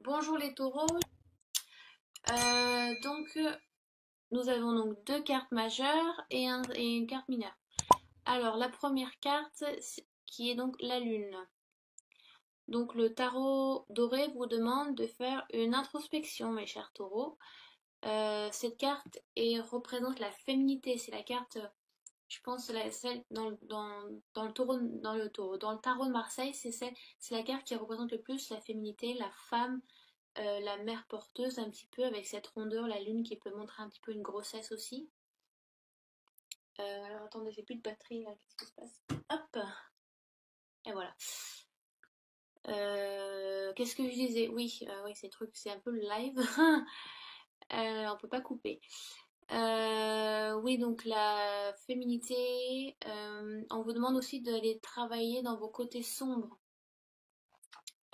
Bonjour les taureaux. Nous avons donc deux cartes majeures et une carte mineure. Alors, la première carte, qui est donc la lune. Donc, le tarot doré vous demande de faire une introspection, mes chers taureaux. Cette carte représente la féminité. C'est la carte, je pense, celle dans le taureau, dans le tarot de Marseille, c'est la carte qui représente le plus la féminité, la femme, la mère porteuse un petit peu avec cette rondeur, la lune qui peut montrer un petit peu une grossesse aussi. Alors attendez, j'ai plus de batterie là, qu'est-ce qui se passe? Hop, et voilà. Qu'est-ce que je disais? Oui, oui, ces trucs, c'est un peu le live. On peut pas couper. Oui, donc la féminité, on vous demande aussi d'aller travailler dans vos côtés sombres.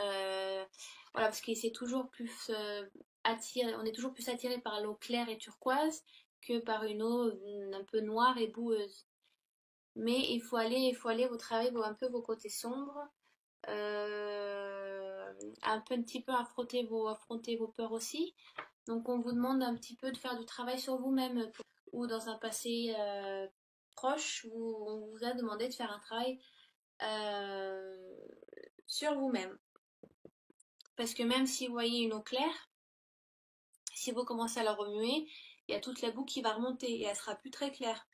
Euh, voilà, parce que c'est toujours plus attiré, on est toujours plus attiré par l'eau claire et turquoise que par une eau un peu noire et boueuse. Mais il faut aller vous travailler un peu vos côtés sombres, un petit peu affronter vos peurs aussi. Donc on vous demande un petit peu de faire du travail sur vous-même ou dans un passé proche où on vous a demandé de faire un travail euh, sur vous-même. Parce que même si vous voyez une eau claire, si vous commencez à la remuer, il y a toute la boue qui va remonter et elle sera plus très claire.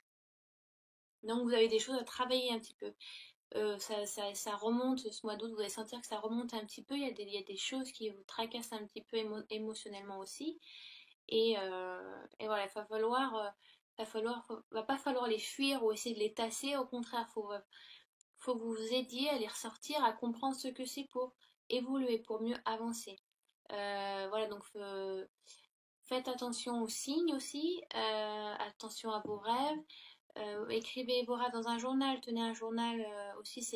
Donc vous avez des choses à travailler un petit peu. Ça remonte ce mois d'août, vous allez sentir que ça remonte un petit peu. Il y a des choses qui vous tracassent un petit peu émotionnellement aussi. Et voilà, va pas falloir les fuir ou essayer de les tasser. Au contraire, faut vous aider à les ressortir, à comprendre ce que c'est pour évoluer, pour mieux avancer. Voilà, donc faites attention aux signes aussi, attention à vos rêves. Écrivez vos rêves dans un journal, tenez un journal aussi,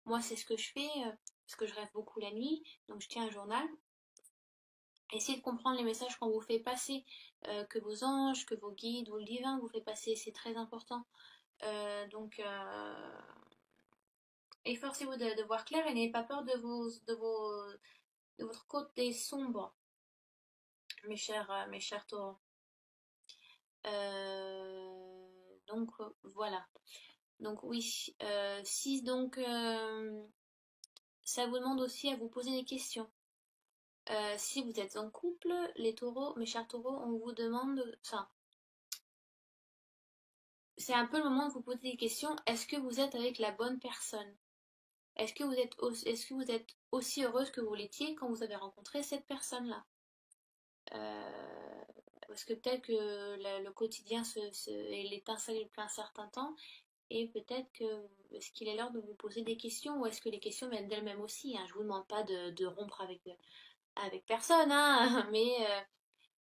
moi c'est ce que je fais, parce que je rêve beaucoup la nuit, donc je tiens un journal. Essayez de comprendre les messages qu'on vous fait passer, que vos anges, que vos guides ou le divin vous fait passer, c'est très important. Efforcez-vous de voir clair et n'ayez pas peur de votre côté sombre, mes chers taureaux. Voilà. Donc oui, si donc ça vous demande aussi à vous poser des questions. Si vous êtes en couple, les taureaux, mes chers taureaux, on vous demande, enfin, c'est un peu le moment de vous poser des questions. Est-ce que vous êtes avec la bonne personne? Est-ce que vous êtes aussi heureuse que vous l'étiez quand vous avez rencontré cette personne-là? Parce que peut-être que le quotidien et l'étincelle depuis un certain temps, et peut-être que est-ce qu'il est l'heure de vous poser des questions ou est-ce que les questions viennent d'elles-mêmes aussi, hein? Je vous demande pas de rompre avec personne, hein, mais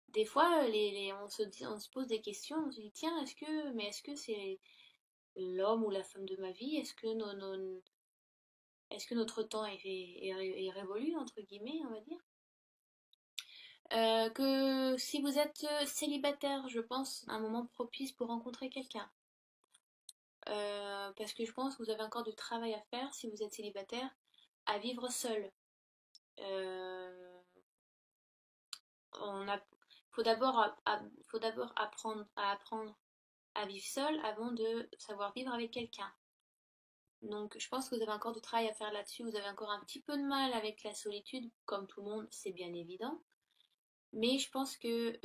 des fois on se pose des questions, on se dit tiens, est-ce que c'est l'homme ou la femme de ma vie? Est-ce que notre temps est révolu entre guillemets, on va dire? Que si vous êtes célibataire, je pense un moment propice pour rencontrer quelqu'un. Parce que je pense que vous avez encore du travail à faire si vous êtes célibataire, à vivre seul. Euh, on a, faut d'abord apprendre à vivre seul avant de savoir vivre avec quelqu'un. Donc je pense que vous avez encore du travail à faire là-dessus. Vous avez encore un petit peu de mal avec la solitude, comme tout le monde, c'est bien évident. Mais je pense que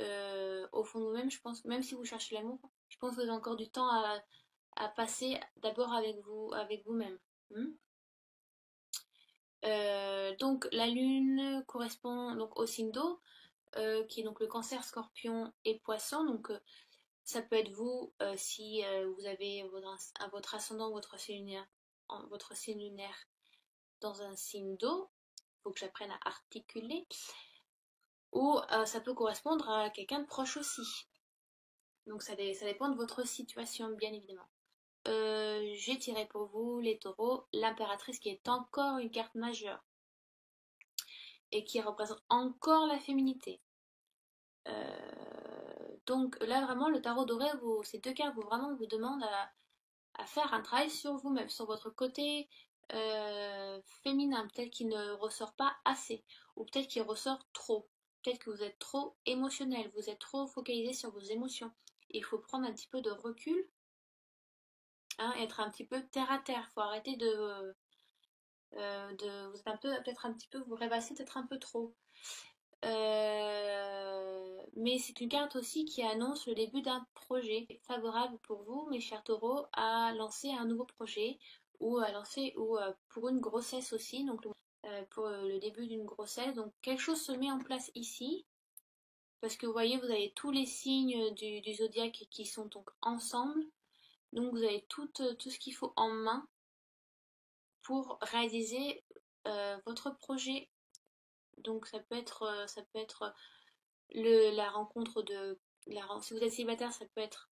au fond de vous-même, je pense que même si vous cherchez l'amour, je pense que vous avez encore du temps à passer d'abord avec vous-même. Hmm. Donc la lune correspond donc au signe d'eau, qui est donc le cancer, scorpion et poisson. Donc ça peut être vous si vous avez votre ascendant, votre signe lunaire dans un signe d'eau. Il faut que j'apprenne à articuler. Ou ça peut correspondre à quelqu'un de proche aussi. Donc ça dépend de votre situation, bien évidemment. J'ai tiré pour vous, les taureaux, l'impératrice qui est encore une carte majeure et qui représente encore la féminité. Donc là, vraiment, le tarot doré, ces deux cartes vraiment vous demandent à faire un travail sur vous-même, sur votre côté féminin, peut-être qu'il ne ressort pas assez, ou peut-être qu'il ressort trop. Peut-être que vous êtes trop émotionnel, vous êtes trop focalisé sur vos émotions. Il faut prendre un petit peu de recul, hein, être un petit peu terre à terre. Il faut arrêter vous êtes un peu, peut-être un petit peu, vous rêvassez peut-être un peu trop. Mais c'est une carte aussi qui annonce le début d'un projet favorable pour vous, mes chers taureaux, à lancer un nouveau projet ou à lancer ou pour une grossesse aussi, donc pour le début d'une grossesse. Donc quelque chose se met en place ici, parce que vous voyez, vous avez tous les signes du zodiaque qui sont donc ensemble, donc vous avez tout ce qu'il faut en main pour réaliser votre projet. Donc ça peut être la rencontre si vous êtes célibataire, ça peut être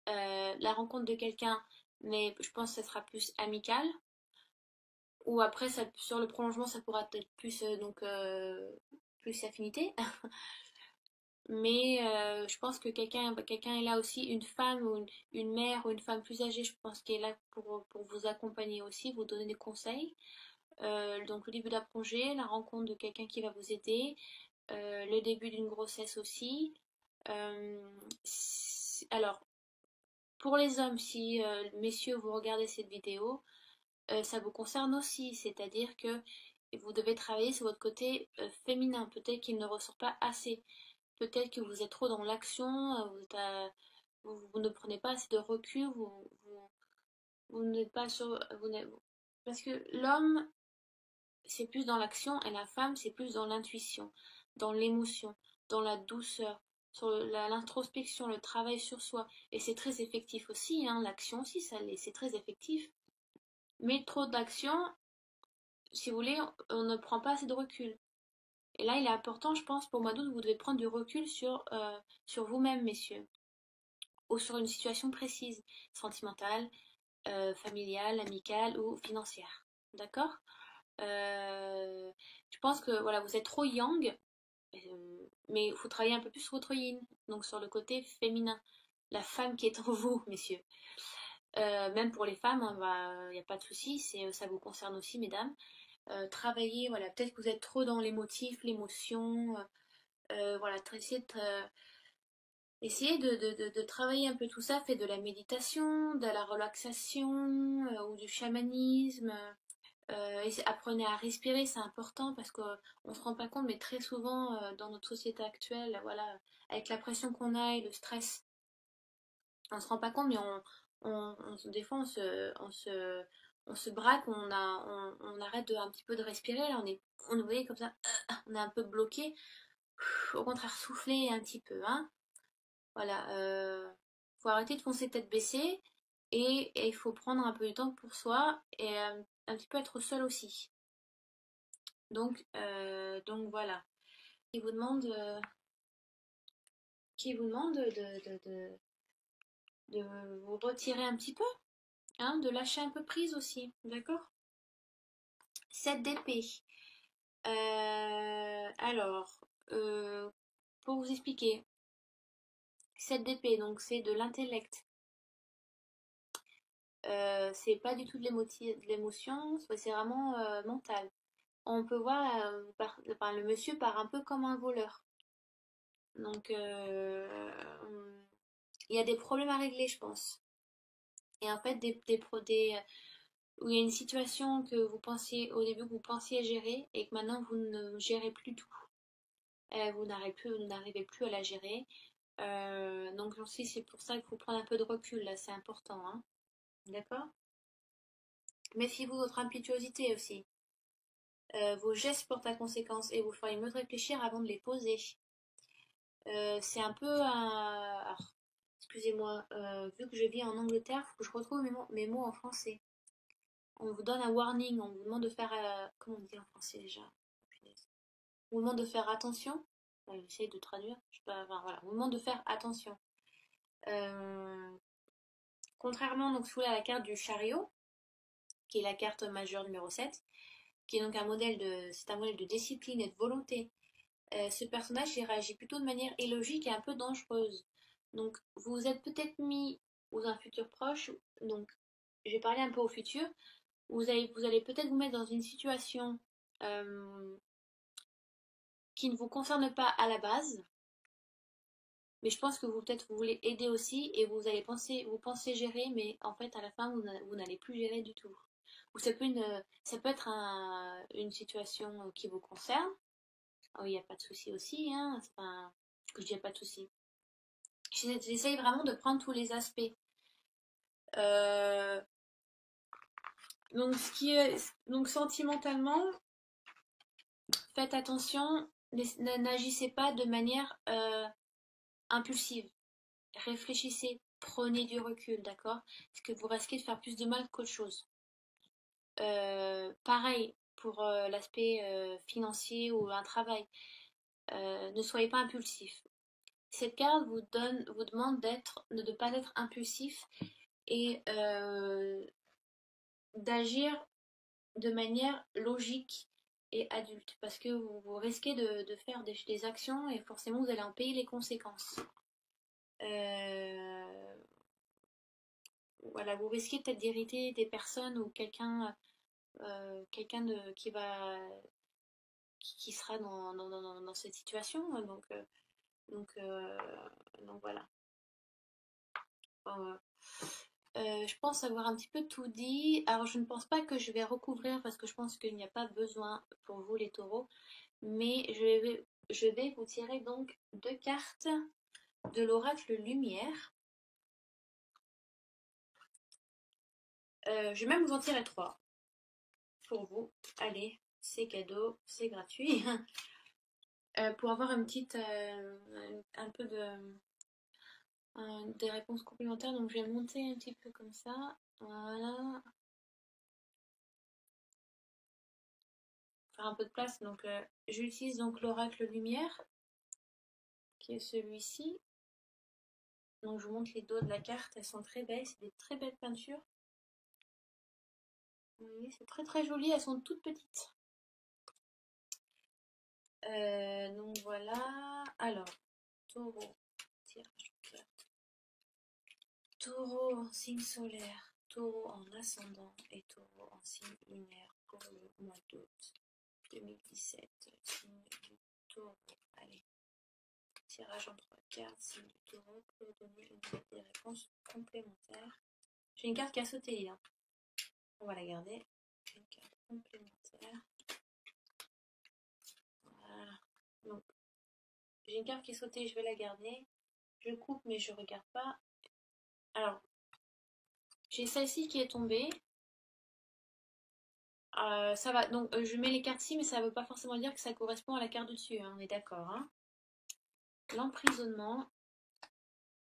la rencontre de quelqu'un, mais je pense que ça sera plus amical. Ou après, sur le prolongement, ça pourra être plus, plus affinité. Mais je pense que quelqu'un est là aussi, une femme ou une mère ou une femme plus âgée, je pense qu'elle est là pour vous accompagner aussi, vous donner des conseils. Donc le début d'un projet, la rencontre de quelqu'un qui va vous aider, le début d'une grossesse aussi. Alors, pour les hommes, si messieurs vous regardez cette vidéo, ça vous concerne aussi, c'est-à-dire que vous devez travailler sur votre côté féminin. Peut-être qu'il ne ressort pas assez. Peut-être que vous êtes trop dans l'action, vous ne prenez pas assez de recul, vous n'êtes pas sur. Parce que l'homme, c'est plus dans l'action et la femme, c'est plus dans l'intuition, dans l'émotion, dans la douceur, sur l'introspection, le travail sur soi. Et c'est très effectif aussi, hein, l'action aussi, c'est très effectif. Mais trop d'action, si vous voulez, on ne prend pas assez de recul. Et là, il est important, je pense, pour moi d'août, vous devez prendre du recul sur vous-même, messieurs, ou sur une situation précise, sentimentale, familiale, amicale ou financière. D'accord? Je pense que voilà, vous êtes trop yang, mais il faut travailler un peu plus sur votre yin, donc sur le côté féminin, la femme qui est en vous, messieurs. Même pour les femmes, il n'y a pas de souci, ça vous concerne aussi, mesdames. Travailler, voilà, peut-être que vous êtes trop dans l'émotif, l'émotion, voilà, essayer de travailler un peu tout ça, faites de la méditation, de la relaxation ou du chamanisme. Apprenez à respirer, c'est important parce qu'on ne se rend pas compte, mais très souvent dans notre société actuelle, voilà, avec la pression qu'on a et le stress, on ne se rend pas compte, mais des fois on se braque, on arrête un petit peu de respirer, là on est, vous voyez, comme ça, on est un peu bloqué. Au contraire, souffler un petit peu, hein. Voilà, faut arrêter de foncer tête baissée et il faut prendre un peu de temps pour soi et un petit peu être seul aussi. Donc voilà. Qui vous demande, de vous retirer un petit peu, hein, de lâcher un peu prise aussi, d'accord? 7 d'épée. Alors, pour vous expliquer, 7 d'épée, donc c'est de l'intellect. C'est pas du tout de l'émotion, c'est vraiment mental. On peut voir le monsieur part un peu comme un voleur. Donc, il y a des problèmes à régler, je pense. Et en fait, où il y a une situation que vous pensiez au début que vous pensiez gérer et que maintenant vous ne gérez plus tout. Vous n'arrivez plus à la gérer. Donc aussi c'est pour ça qu'il faut prendre un peu de recul là, c'est important, hein. D'accord? Méfiez-vous de votre impétuosité aussi. Vos gestes portent à conséquence et vous ferez mieux de réfléchir avant de les poser. C'est un peu un. Alors, excusez-moi, vu que je vis en Angleterre, il faut que je retrouve mes mots en français. On vous donne un warning, on vous demande de faire. Comment on dit en français déjà? On vous demande de faire attention. J'essaie de traduire. Je sais pas, enfin, voilà. On vous demande de faire attention. Euh, Contrairement donc sous la carte du chariot, qui est la carte majeure numéro 7, qui est donc c'est un modèle de discipline et de volonté. Ce personnage il réagit plutôt de manière illogique et un peu dangereuse. Donc vous êtes peut-être mis, ou un futur proche, donc je vais parler un peu au futur. Vous allez peut-être vous mettre dans une situation euh, qui ne vous concerne pas à la base, mais je pense que peut-être vous voulez aider aussi et vous pensez gérer, mais en fait à la fin vous n'allez plus gérer du tout. Ou ça peut être une situation qui vous concerne. Oh, il n'y a pas de souci aussi, hein. C'est pas que je dis pas de souci. J'essaye vraiment de prendre tous les aspects. Euh, donc sentimentalement, faites attention, n'agissez pas de manière impulsive. Réfléchissez, prenez du recul, d'accord? Parce que vous risquez de faire plus de mal qu'autre chose. Pareil pour l'aspect financier ou un travail. Ne soyez pas impulsif. Cette carte vous demande de ne pas être impulsif et d'agir de manière logique et adulte. Parce que vous risquez de faire des actions et forcément vous allez en payer les conséquences. Euh, voilà, vous risquez peut-être d'irriter des personnes ou quelqu'un qui sera dans cette situation. Donc, euh, donc voilà. Euh, je pense avoir un petit peu tout dit. Alors, je ne pense pas que je vais recouvrir parce que je pense qu'il n'y a pas besoin pour vous, les taureaux. Mais je vais vous tirer donc 2 cartes de l'oracle Lumière. Je vais même vous en tirer 3 pour vous. Allez, c'est cadeau, c'est gratuit. Pour avoir un peu des réponses complémentaires. Donc, je vais monter un petit peu comme ça. Voilà. Faire un peu de place. Donc, j'utilise donc l'oracle Lumière, qui est celui-ci. Donc, je vous montre les dos de la carte. Elles sont très belles. C'est des très belles peintures. Vous voyez, c'est très très joli. Elles sont toutes petites. Donc, voilà. Alors, taureau. Tirage de cartes. Taureau en signe solaire. Taureau en ascendant. Et taureau en signe lunaire pour le mois d'août 2017. Signe du taureau. Allez. Tirage en 3 cartes, signe du taureau pour donner des réponses complémentaires. J'ai une carte qui a sauté là. On va la garder. Une carte complémentaire. Voilà. Donc, j'ai une carte qui est sautée, je vais la garder. Je coupe, mais je regarde pas. Alors, j'ai celle-ci qui est tombée. Ça va. Donc, je mets les cartes ci, mais ça ne veut pas forcément dire que ça correspond à la carte dessus. Hein, on est d'accord. Hein. L'emprisonnement.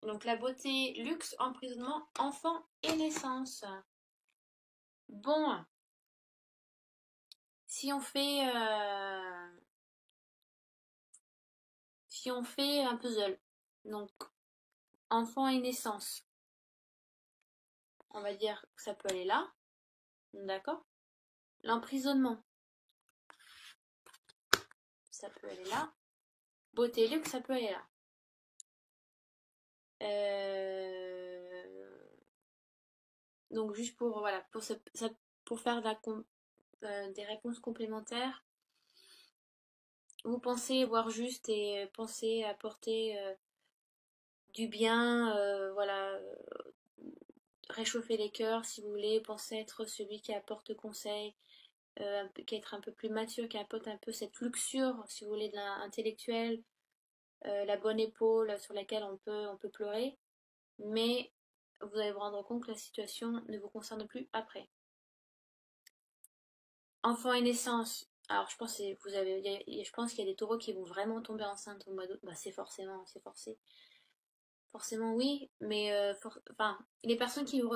Donc, la beauté, luxe, emprisonnement, enfant et naissance. Bon, si on fait un puzzle, donc enfant et naissance, on va dire que ça peut aller là, d'accord? L'emprisonnement, ça peut aller là. Beauté et luxe, ça peut aller là. Donc juste pour voilà pour faire des réponses complémentaires, vous pensez voir juste et pensez apporter du bien, voilà, réchauffer les cœurs si vous voulez, pensez être celui qui apporte conseil, qui être un peu plus mature, qui apporte un peu cette luxure, si vous voulez, de l'intellectuel, la bonne épaule sur laquelle on peut pleurer, mais vous allez vous rendre compte que la situation ne vous concerne plus après. Enfant et naissance. Alors je pense que je pense qu'il y a des taureaux qui vont vraiment tomber enceintes au mois d'août. Bah c'est forcé. Forcément oui, mais enfin les personnes qui me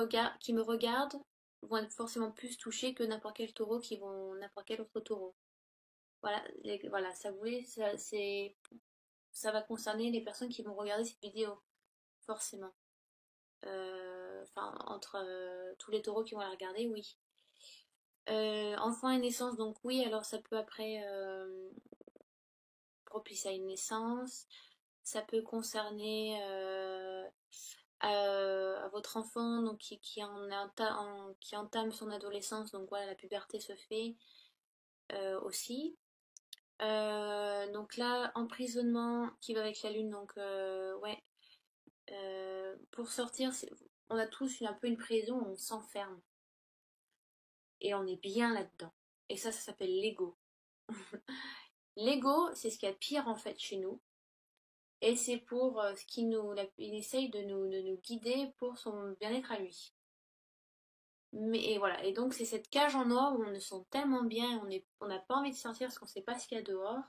regardent vont être forcément plus touchées que n'importe quel autre taureau. Voilà, voilà, ça vous ça va concerner les personnes qui vont regarder cette vidéo, forcément. Enfin, entre tous les taureaux qui vont la regarder, oui. Enfant et naissance, donc oui, alors ça peut après propice à une naissance. Ça peut concerner à votre enfant donc qui entame son adolescence, donc voilà, la puberté se fait aussi. Donc là, emprisonnement qui va avec la lune, donc ouais. Pour sortir, on a tous un peu une prison où on s'enferme et on est bien là-dedans. Et ça s'appelle l'ego. L'ego, c'est ce qu'il y a de pire en fait chez nous. Et c'est pour ce qui il essaye de nous guider pour son bien-être à lui. Mais et voilà, et donc c'est cette cage en or où on se sent tellement bien, on n'a pas envie de sortir parce qu'on ne sait pas ce qu'il y a dehors.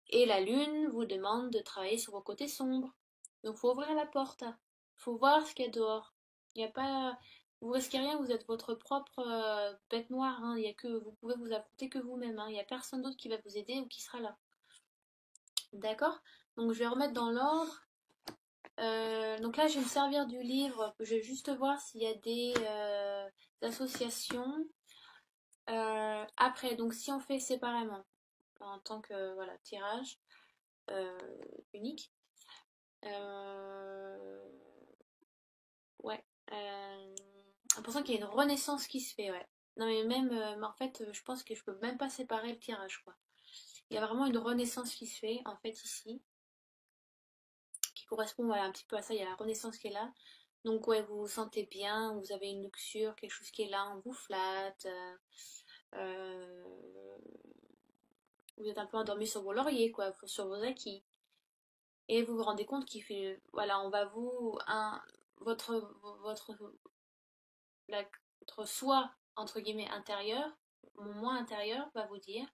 Et la lune vous demande de travailler sur vos côtés sombres. Donc faut ouvrir la porte, faut voir ce qu'il y a dehors. Il y a pas, vous risquez rien, vous êtes votre propre bête noire. Hein. Il y a que vous pouvez vous affronter que vous-même. Hein. Il n'y a personne d'autre qui va vous aider ou qui sera là. D'accord? Donc je vais remettre dans l'ordre. Donc là, je vais me servir du livre. Je vais juste voir s'il y a des associations. Après, donc si on fait séparément, en tant que voilà, tirage euh, unique. Euh, ouais. J'ai l'impression qu'il y a une renaissance qui se fait, ouais. Non mais même, en fait, je pense que je peux même pas séparer le tirage, quoi. Il y a vraiment une renaissance qui se fait, en fait, ici, qui correspond voilà, un petit peu à ça. Il y a la renaissance qui est là. Donc ouais, vous vous sentez bien, vous avez une luxure, quelque chose qui est là, on vous flatte. Euh, vous êtes un peu endormi sur vos lauriers, quoi, sur vos acquis. Et vous vous rendez compte qu'il fait, voilà, on va votre, votre, la- votre soi, entre guillemets, intérieur, mon moi intérieur va vous dire,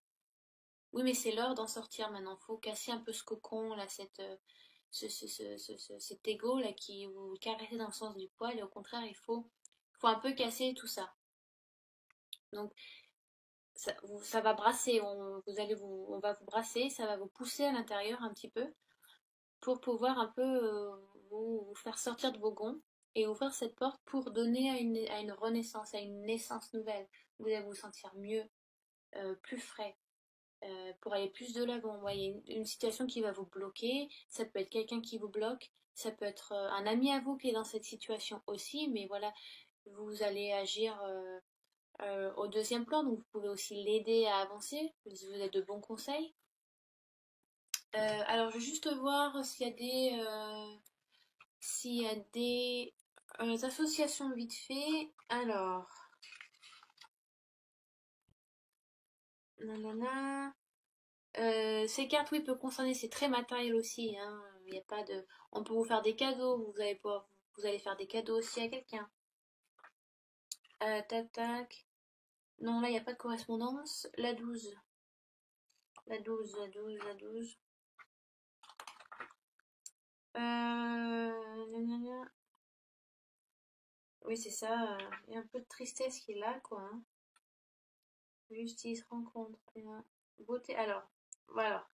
oui, mais c'est l'heure d'en sortir maintenant, faut casser un peu ce cocon, là, cet ego, là, qui vous caresse dans le sens du poil, et au contraire, faut un peu casser tout ça. Donc, ça va brasser, on va vous brasser, ça va vous pousser à l'intérieur un petit peu, pour pouvoir un peu vous faire sortir de vos gonds et ouvrir cette porte pour donner à une renaissance, à une naissance nouvelle. Vous allez vous sentir mieux, plus frais, pour aller plus de l'avant. Vous voyez, une situation qui va vous bloquer, ça peut être quelqu'un qui vous bloque, ça peut être un ami à vous qui est dans cette situation aussi, mais voilà, vous allez agir au deuxième plan, donc vous pouvez aussi l'aider à avancer, si vous avez de bons conseils. Alors, je vais juste voir s'il y a des associations vite fait. Alors, nanana. Ces cartes, oui, peuvent concerner, c'est très matériel aussi. Hein. Il y a pas de... On peut vous faire des cadeaux, vous allez faire des cadeaux aussi à quelqu'un. Tac, tac. Non, là, il n'y a pas de correspondance. La 12. La 12, la 12, la 12. Nanana. Oui, c'est ça. Il y a un peu de tristesse qui est là, quoi. Hein. Justice, rencontre. Beauté. Alors, voilà.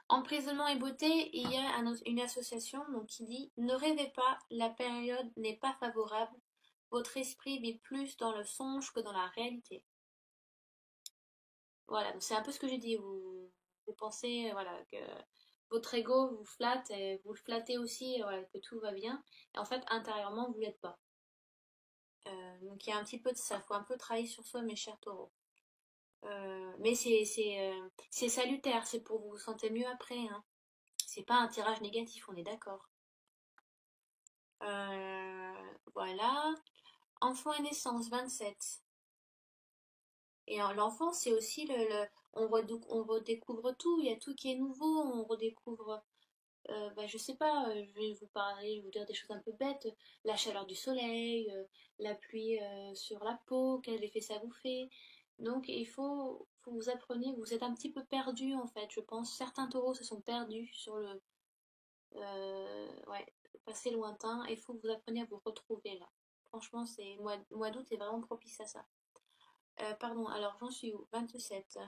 Emprisonnement et beauté, il y a une association donc, qui dit ne rêvez pas, la période n'est pas favorable, votre esprit vit plus dans le songe que dans la réalité. Voilà, donc c'est un peu ce que j'ai dit. Vous pensez voilà, que votre ego vous flatte, et vous le flattez aussi, voilà, que tout va bien, et en fait, intérieurement, vous ne l'êtes pas. Donc il y a un petit peu de ça, il faut un peu travailler sur soi, mes chers taureaux. Mais c'est salutaire, c'est pour vous sentir mieux après. Hein. C'est pas un tirage négatif, on est d'accord. Voilà. Enfant et naissance, 27. Et l'enfant, c'est aussi on redécouvre tout, il y a tout qui est nouveau, on redécouvre, je sais pas, je vais vous parler, vous dire des choses un peu bêtes, la chaleur du soleil, la pluie sur la peau, quel effet ça vous fait. Donc faut vous apprenez, vous êtes un petit peu perdu en fait, je pense. Certains taureaux se sont perdus sur ouais, passé lointain, et il faut que vous appreniez à vous retrouver là. Franchement, mois d'août est vraiment propice à ça. Pardon, alors j'en suis où? 27.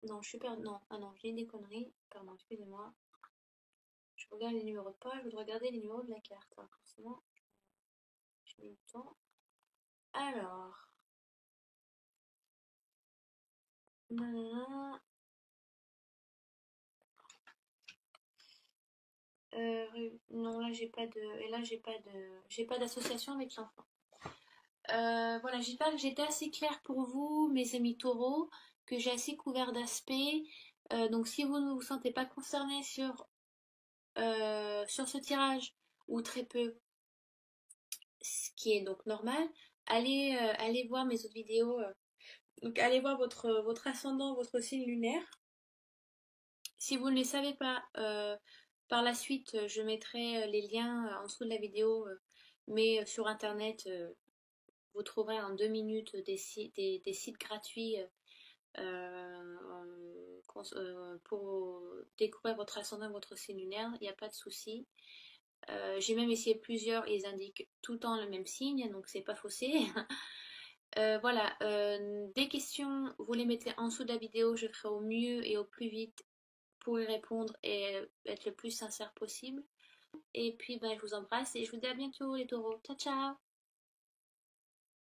Non, je suis perdue. Non, ah non, j'ai des conneries. Pardon, excusez-moi. Je regarde les numéros de pas, je voudrais regarder les numéros de la carte. Hein. Forcément, j'ai mis le temps. Alors, nanana, Non, là j'ai pas de, et là j'ai pas d'association avec l'enfant. Voilà, j'espère que j'étais assez claire pour vous, mes amis taureaux, que j'ai assez couvert d'aspects. Donc si vous ne vous sentez pas concerné sur ce tirage, ou très peu, ce qui est donc normal, allez voir mes autres vidéos. Donc allez voir votre ascendant, votre signe lunaire. Si vous ne les savez pas, par la suite, je mettrai les liens en dessous de la vidéo, mais sur internet, vous trouverez en 2 minutes des sites gratuits pour découvrir votre ascendant, votre signe lunaire, il n'y a pas de souci. J'ai même essayé plusieurs, ils indiquent tout le temps le même signe, donc c'est pas faussé. Voilà, des questions, vous les mettez en dessous de la vidéo, je ferai au mieux et au plus vite pour y répondre et être le plus sincère possible. Et puis, ben, je vous embrasse et je vous dis à bientôt les taureaux. Ciao, ciao!